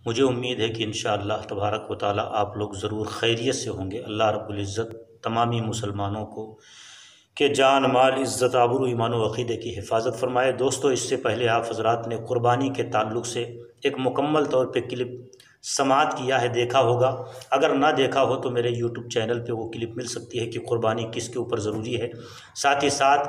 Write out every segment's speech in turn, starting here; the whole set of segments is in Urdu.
مجھے امید ہے کہ انشاءاللہ تبارک و تعالی آپ لوگ ضرور خیریت سے ہوں گے۔ اللہ رب العزت تمامی مسلمانوں کو کہ جان مال عزت آبرو ایمان و عقیدے کی حفاظت فرمائے۔ دوستو، اس سے پہلے آپ حضرات نے قربانی کے تعلق سے ایک مکمل طور پہ کلپ سماعت کیا ہے، دیکھا ہوگا۔ اگر نہ دیکھا ہو تو میرے یوٹیوب چینل پہ وہ کلپ مل سکتی ہے کہ قربانی کس کے اوپر ضروری ہے، ساتھ ہی ساتھ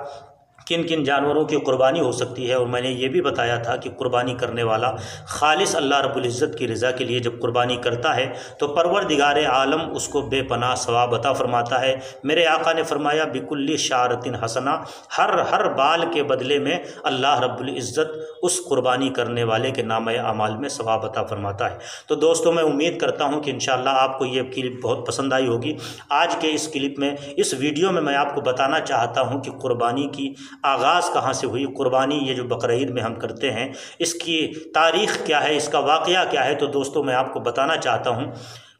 کن کن جانوروں کی قربانی ہو سکتی ہے۔ اور میں نے یہ بھی بتایا تھا کہ قربانی کرنے والا خالص اللہ رب العزت کی رضا کے لیے جب قربانی کرتا ہے تو پروردگار عالم اس کو بے پناہ ثواب عطا فرماتا ہے۔ میرے آقا نے فرمایا بکل شعرۃ حسنہ، ہر بال کے بدلے میں اللہ رب العزت اس قربانی کرنے والے کے نامہ اعمال میں ثواب عطا فرماتا ہے۔ تو دوستو، میں امید کرتا ہوں کہ انشاءاللہ آپ کو یہ کلپ بہت پسند آئی ہوگی۔ آج کے اس کلپ میں، اس ویڈیو میں آپ کو بتانا چاہتا ہوں کہ قربانی کی آغاز کہاں سے ہوئی۔ قربانی یہ جو بقرعید میں ہم کرتے ہیں، اس کی تاریخ کیا ہے، اس کا واقعہ کیا ہے۔ تو دوستو، میں آپ کو بتانا چاہتا ہوں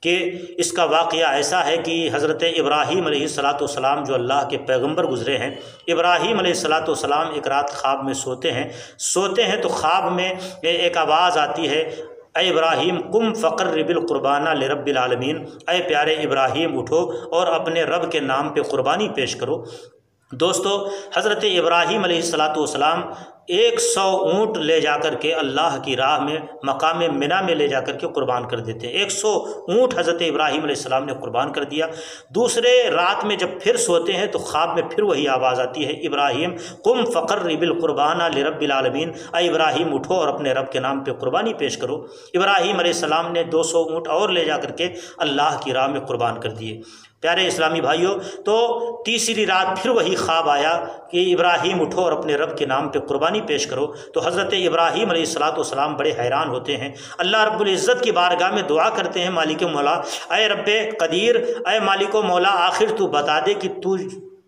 کہ اس کا واقعہ ایسا ہے کہ حضرت ابراہیم علیہ السلام جو اللہ کے پیغمبر گزرے ہیں، ابراہیم علیہ السلام ایک رات خواب میں سوتے ہیں تو خواب میں ایک آواز آتی ہے، اے ابراہیم قم فقرب القربان لرب العالمین، اے پیارے ابراہیم اٹھو اور اپنے رب کے نام پہ قربانی پیش کرو۔ دوستو، حضرت ابراہیم علیہ السلام 100 اونٹ لے جا کر کے اللہ کی راہ میں مقام منی میں لے جا کر کے قربان کر دیتے ہیں۔ 100 اونٹ حضرت ابراہیم علیہ السلام نے قربان کر دیا۔ دوسرے رات میں جب پھر سوتے ہیں تو خواب میں پھر وہی آواز آتی ہے، ابراہیم قم فقرب القربان لرب العالمین، اے ابراہیم اٹھو اور اپنے رب کے نام پہ قربانی پیش کرو۔ ابراہیم علیہ السلام نے 200 اونٹ اور لے جا کر کے اللہ کی راہ میں قربان کر دیے۔ پیارے اسلامی بھائیوں، تو تیسری رات پھر وہی خواب آیا کہ ابراہیم اٹھو اور اپنے رب کے نام پہ قربانی پیش کرو۔ تو حضرت ابراہیم علیہ السلام بڑے حیران ہوتے ہیں، اللہ رب العزت کی بارگاہ میں دعا کرتے ہیں، مالک مولا، اے رب قدیر، اے مالک و مولا، آخر تو بتا دے کہ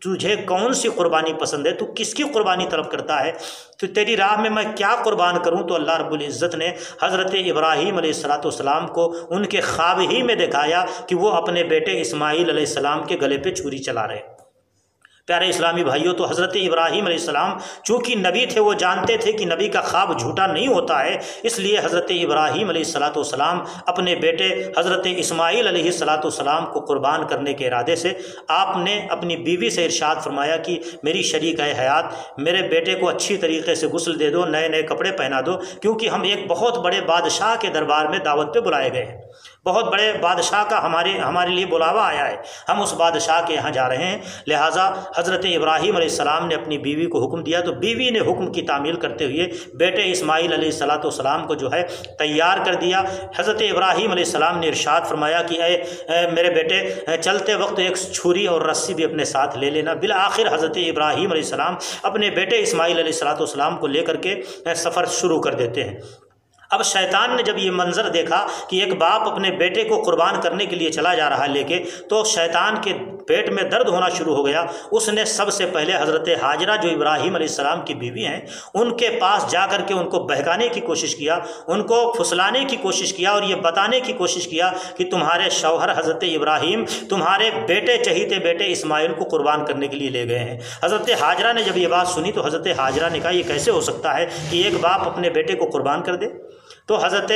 تجھے کون سی قربانی پسند ہے، تو کس کی قربانی طلب کرتا ہے، تو تیری راہ میں کیا قربان کروں۔ تو اللہ رب العزت نے حضرت ابراہیم علیہ السلام کو ان کے خواب ہی میں دکھایا کہ وہ اپنے بیٹے اسماعیل علیہ السلام کے گلے پہ چھری چلا رہے۔ پیارے اسلامی بھائیوں، تو حضرت ابراہیم علیہ السلام چونکہ نبی تھے، وہ جانتے تھے کہ نبی کا خواب جھوٹا نہیں ہوتا ہے، اس لیے حضرت ابراہیم علیہ السلام اپنے بیٹے حضرت اسماعیل علیہ السلام کو قربان کرنے کے ارادے سے آپ نے اپنی بیوی سے ارشاد فرمایا کہ میری شریک حیات، میرے بیٹے کو اچھی طریقے سے غسل دے دو، نئے کپڑے پہنا دو، کیونکہ ہم ایک بہت بڑے بادشاہ کے دربار میں دعوت پہ بلائے گئے ہیں۔ بہت بڑے بادشاہ کا ہمارے لیے بلاوا آیا ہے، ہم اس بادشاہ کے یہاں جا رہے ہیں۔ لہٰذا حضرت ابراہیم علیہ السلام نے اپنی بیوی کو حکم دیا، تو بیوی نے حکم کی تعمیل کرتے ہوئے بیٹے اسماعیل علیہ السلام کو جو ہے تیار کر دیا۔ حضرت ابراہیم علیہ السلام نے ارشاد فرمایا کہ اے میرے بیٹے، چلتے وقت ایک چھری اور رسی بھی اپنے ساتھ لے لینا۔ بالآخر حضرت ابراہیم علیہ السلام اپنے بیٹے اسماعیل علیہ السلام کو لے کر کے سفر شروع کر دیتے ہیں۔ اب شیطان نے جب یہ منظر دیکھا کہ ایک باپ اپنے بیٹے کو قربان کرنے کے لیے چلا جا رہا ہے لے کے، تو شیطان کے پیٹ میں درد ہونا شروع ہو گیا۔ اس نے سب سے پہلے حضرت ہاجرہ جو ابراہیم علیہ السلام کی بیوی ہیں، ان کے پاس جا کر کے ان کو بہکانے کی کوشش کیا، ان کو پھسلانے کی کوشش کیا اور یہ بتانے کی کوشش کیا کہ تمہارے شوہر حضرت ابراہیم تمہارے بیٹے چہیتے بیٹے اسماعیل کو قربان کرنے کے لیے لے گئے ہیں۔ حضرت ہاجرہ نے جب یہ بات سنی تو حضرت ہاجرہ نے کہا یہ کیسے ہو سکتا ہے کہ ایک باپ اپنے بیٹے کو قربان کر دے۔ تو حضرت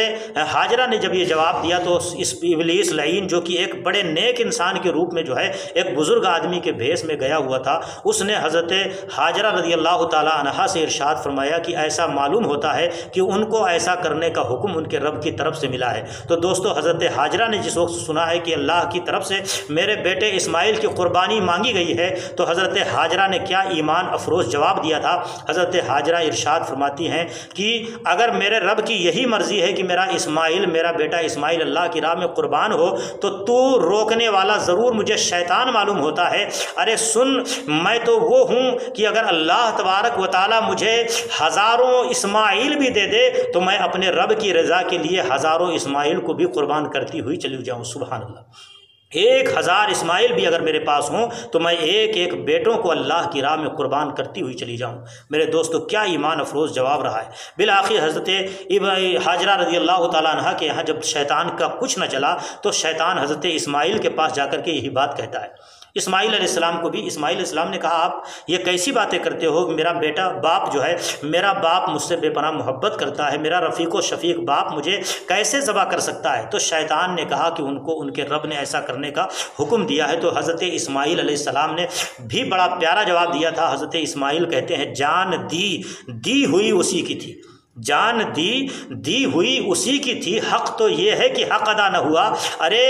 ہاجرہ نے جب یہ جواب دیا تو اس ابلیس لعین جو کہ ایک بڑے نیک انسان کے روپ میں جو ہے ایک بزرگ آدمی کے بھیس میں گیا ہوا تھا، اس نے حضرت ہاجرہ رضی اللہ تعالی عنہا سے ارشاد فرمایا کہ ایسا معلوم ہوتا ہے کہ ان کو ایسا کرنے کا حکم ان کے رب کی طرف سے ملا ہے۔ تو دوستو، حضرت ہاجرہ نے جس وقت سنا ہے کہ اللہ کی طرف سے میرے بیٹے اسماعیل کی قربانی مانگی گئی ہے، تو حضرت ہاجرہ نے کیا ایمان افروز جواب دیا تھا۔ حضرت ہاجرہ ارشاد فرماتی ہیں کہ اگر میرے رب کی یہی مرضی ہے کہ میرا بیٹا اسماعیل اللہ کی راہ میں قربان ہو، تو روکنے والا ضرور مجھے شیطان معلوم ہوتا ہے۔ ارے سن، میں تو وہ ہوں کہ اگر اللہ تبارک و تعالی مجھے ہزاروں اسماعیل بھی دے دے تو میں اپنے رب کی رضا کے لیے ہزاروں اسماعیل کو بھی قربان کرتی ہوئی چلی جاؤں۔ سبحان اللہ، 1000 اسماعیل بھی اگر میرے پاس ہوں تو میں ایک بیٹوں کو اللہ کی راہ میں قربان کرتی ہوئی چلی جاؤں۔ میرے دوستو، کیا ایمان افروز جواب رہا ہے۔ بالآخر حضرت ہاجرہ رضی اللہ تعالیٰ عنہ کے یہاں جب شیطان کا کچھ نہ چلا تو شیطان حضرت اسماعیل کے پاس جا کر کے یہی بات کہتا ہے۔ اسماعیل علیہ السلام کو بھی اسماعیل علیہ السلام نے کہا آپ یہ کیسی باتیں کرتے ہو، میرا بیٹا باپ جو ہے، میرا باپ مجھ سے بے پناہ محبت کرتا ہے، میرا رفیق و شفیق باپ مجھے کیسے ذبح کر سکتا ہے؟ تو شیطان نے کہا کہ ان کو ان کے رب نے ایسا کرنے کا حکم دیا ہے۔ تو حضرت اسماعیل علیہ السلام نے بھی بڑا پیارا جواب دیا تھا۔ حضرت اسماعیل کہتے ہیں جان دی ہوئی اسی کی تھی، جان دی ہوئی اسی کی تھی، حق تو یہ ہے کہ حق ادا نہ ہوا۔ ارے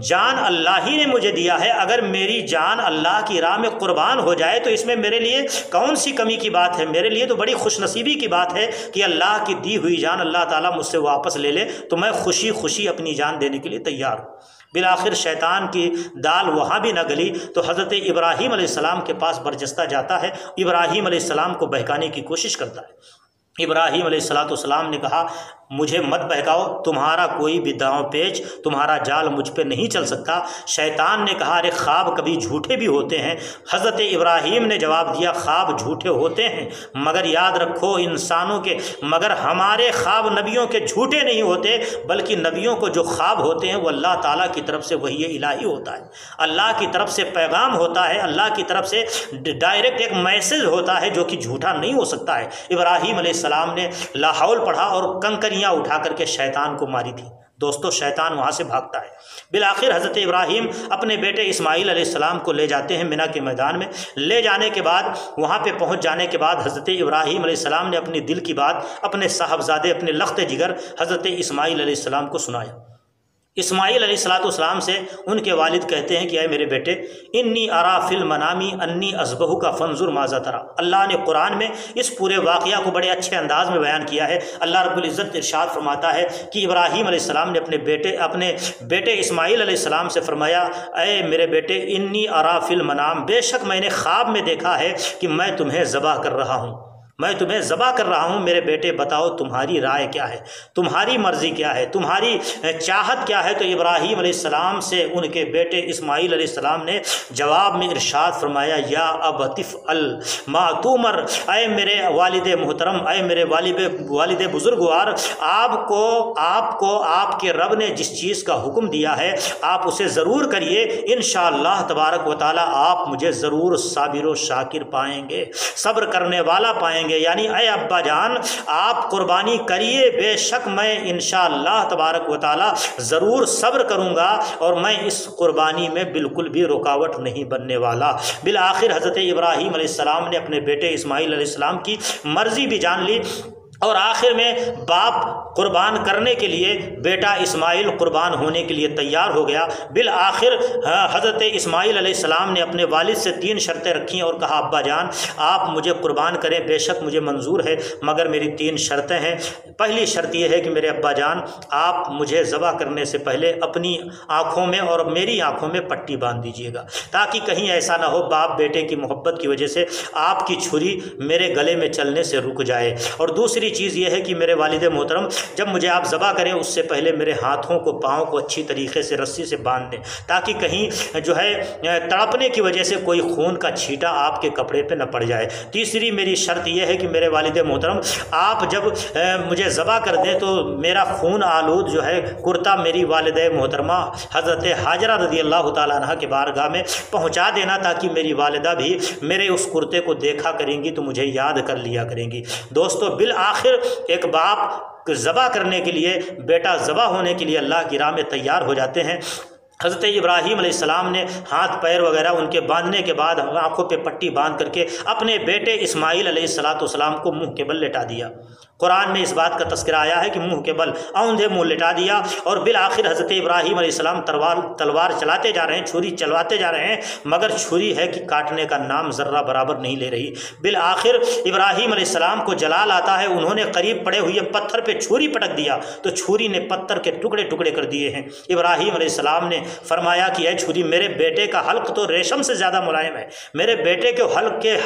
جان اللہ ہی نے مجھے دیا ہے، اگر میری جان اللہ کی راہ میں قربان ہو جائے تو اس میں میرے لیے کون سی کمی کی بات ہے؟ میرے لیے تو بڑی خوش نصیبی کی بات ہے کہ اللہ کی دی ہوئی جان اللہ تعالیٰ مجھ سے واپس لے لے، تو میں خوشی خوشی اپنی جان دینے کے لیے تیار ہوں۔ بالآخر شیطان کی دال وہاں بھی نہ گلی تو حضرت ابراہیم علیہ السلام کے پاس برجستہ جاتا ہے، ابراہیم علیہ السلام کو بہکانے کی کوشش کرتا ہے۔ ابراہیم علیہ السلام نے کہا مجھے مت بہکاؤ، تمہارا کوئی بھی داؤں پیچ، تمہارا جال مجھ پہ نہیں چل سکتا۔ شیطان نے کہا ارے خواب کبھی جھوٹے بھی ہوتے ہیں۔ حضرت ابراہیم نے جواب دیا خواب جھوٹے ہوتے ہیں، مگر یاد رکھو انسانوں کے، مگر ہمارے خواب نبیوں کے جھوٹے نہیں ہوتے، بلکہ نبیوں کو جو خواب ہوتے ہیں وہ اللہ تعالیٰ کی طرف سے وحی الہی ہوتا ہے، اللہ کی طرف سے پیغام ہوتا ہے، اللہ کی طرف سے ڈائریکٹ ایک میسج ہوتا ہے جو کہ جھوٹا نہیں ہو سکتا ہے۔ ابراہیم علیہ السلام نے لا حول پڑھا اور کنکریاں اٹھا کر کے شیطان کو ماری تھی۔ دوستو شیطان وہاں سے بھاگتا ہے۔ بالآخر حضرت ابراہیم اپنے بیٹے اسماعیل علیہ السلام کو لے جاتے ہیں مینا کے میدان میں۔ لے جانے کے بعد وہاں پہ پہنچ جانے کے بعد حضرت ابراہیم علیہ السلام نے اپنی دل کی بات اپنے صاحبزادے اپنے لخت جگر حضرت اسماعیل علیہ السلام کو سنایا۔ اسماعیل علیہ السلام سے ان کے والد کہتے ہیں کہ اے میرے بیٹے انی ارا فی المنامی انی اذبحک فانظر ماذا تری۔ اللہ نے قرآن میں اس پورے واقعہ کو بڑے اچھے انداز میں بیان کیا ہے۔ اللہ رب العزت ارشاد فرماتا ہے کہ ابراہیم علیہ السلام نے اپنے بیٹے اسماعیل علیہ السلام سے فرمایا اے میرے بیٹے انی ارا فی المنام، بے شک میں نے خواب میں دیکھا ہے کہ میں تمہیں ذبح کر رہا ہوں، میں تمہیں ذبح کر رہا ہوں۔ میرے بیٹے بتاؤ تمہاری رائے کیا ہے، تمہاری مرضی کیا ہے، تمہاری چاہت کیا ہے؟ تو ابراہیم علیہ السلام سے ان کے بیٹے اسماعیل علیہ السلام نے جواب میں ارشاد فرمایا یا ابت افعل ما تؤمر، اے میرے والد محترم، اے میرے والد بزرگوار، آپ کو آپ کے رب نے جس چیز کا حکم دیا ہے آپ اسے ضرور کریے، انشاءاللہ تبارک و تعالی آپ مجھے ضرور صابر و شاکر پائیں گے، صبر کرنے والا پائیں گے۔ یعنی اے ابا جان آپ قربانی کریے، بے شک میں انشاءاللہ تبارک و تعالی ضرور صبر کروں گا اور میں اس قربانی میں بالکل بھی رکاوٹ نہیں بننے والا۔ بالآخر حضرت ابراہیم علیہ السلام نے اپنے بیٹے اسماعیل علیہ السلام کی مرضی بھی جان لی اور آخر میں باپ قربان کرنے کے لیے بیٹا اسماعیل قربان ہونے کے لیے تیار ہو گیا۔ بالآخر حضرت اسماعیل علیہ السلام نے اپنے والد سے 3 شرطیں رکھیں اور کہا ابا جان آپ مجھے قربان کریں، بے شک مجھے منظور ہے، مگر میری 3 شرطیں ہیں۔ پہلی شرط یہ ہے کہ میرے ابا جان آپ مجھے ذبح کرنے سے پہلے اپنی آنکھوں میں اور میری آنکھوں میں پٹی باندھ دیجیے گا، تاکہ کہیں ایسا نہ ہو باپ بیٹے کی محبت کی وجہ سے آپ کی چھری میرے گلے میں چلنے سے رک جائے۔ اور دوسری چیز یہ ہے کہ میرے والد محترم جب مجھے آپ ذبح کریں اس سے پہلے میرے ہاتھوں کو پاؤں کو اچھی طریقے سے رسی سے باندھ دیں، تاکہ کہیں جو ہے تڑپنے کی وجہ سے کوئی خون کا چھینٹا آپ کے کپڑے پہ نہ پڑ جائے۔ تیسری میری شرط یہ ہے کہ میرے والد محترم آپ جب مجھے ذبح کر دیں تو میرا خون آلود جو ہے کرتا میری والد محترمہ حضرت حاجرہ رضی اللہ تعالیٰ عنہ کے بارگاہ میں پہنچا دینا، تاکہ میری والدہ بھی میرے اس کرتے کو دیکھا کریں گی تو مجھے یاد کر لیا کریں گی۔ دوستو بالآخر ایک باپ ذبح کرنے کے لیے، بیٹا ذبح ہونے کے لیے اللہ کی راہ میں تیار ہو جاتے ہیں۔ حضرت ابراہیم علیہ السلام نے ہاتھ پیر وغیرہ ان کے باندھنے کے بعد آنکھوں پہ پٹی باندھ کر کے اپنے بیٹے اسماعیل علیہ السلام کو منہ کے بل لٹا دیا۔ قرآن میں اس بات کا تذکرہ آیا ہے کہ منہ کے بل اوندھے منہ لٹا دیا، اور بالآخر حضرت ابراہیم علیہ السلام تلوار چلاتے جا رہے ہیں، چھری چلواتے جا رہے ہیں، مگر چھری ہے کہ کاٹنے کا نام ذرہ برابر نہیں لے رہی۔ بالآخر ابراہیم علیہ السلام کو جلال آتا ہے، انہوں نے قریب پڑے ہوئے پتھر پہ چھری پٹک دیا تو چھری نے پتھر کے ٹکڑے ٹکڑے کر دیے ہیں۔ ابراہیم علیہ السلام نے فرمایا کہ اے چھری میرے بیٹے کا حلق تو ریشم سے زیادہ ملائم ہے، میرے بیٹے کے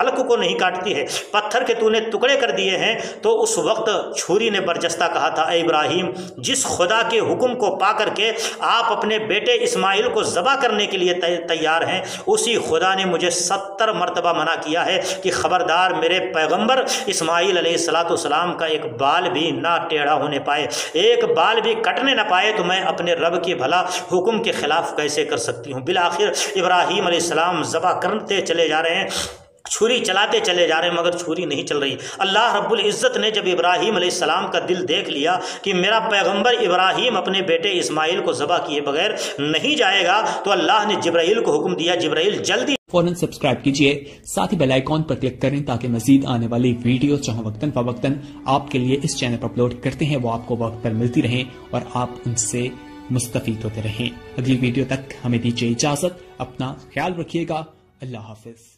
حلق کو نہیں کاٹتی ہے، پتھر کے تو نے ٹکڑے کر دیے ہیں۔ تو اس وقت وقت چھری نے برجستہ کہا تھا اے ابراہیم جس خدا کے حکم کو پا کر کے آپ اپنے بیٹے اسماعیل کو ذبح کرنے کے لیے تیار ہیں اسی خدا نے مجھے 70 مرتبہ منع کیا ہے کہ خبردار میرے پیغمبر اسماعیل علیہ السلام کا ایک بال بھی نہ ٹیڑھا ہونے پائے، ایک بال بھی کٹنے نہ پائے، تو میں اپنے رب کے بھلا حکم کے خلاف کیسے کر سکتی ہوں۔ بالآخر ابراہیم علیہ السلام ذبح کرتے چلے جا رہے ہیں، چھری چلاتے چلے جا رہے ہیں، مگر چھری نہیں چل رہی۔ اللہ رب العزت نے جب ابراہیم علیہ السلام کا دل دیکھ لیا کہ میرا پیغمبر ابراہیم اپنے بیٹے اسماعیل کو ذبح کیے بغیر نہیں جائے گا، تو اللہ نے جبرائیل کو حکم دیا جبرائیل جلدی فوراً سبسکرائب کیجئے، ساتھ ہی بیل آئیکن پر کلک کریں تاکہ مزید آنے والی ویڈیو جہاں وقتاً فوقتاً آپ کے لیے اس چینل پر اپلوڈ کرتے ہیں وہ آپ کو وقت پر ملتی رہیں اور آپ ان سے مستفید ہوتے رہیں۔ اگلی ویڈیو تک ہمیں دیجیے اجازت، اپنا خیال رکھیے گا، اللہ حافظ۔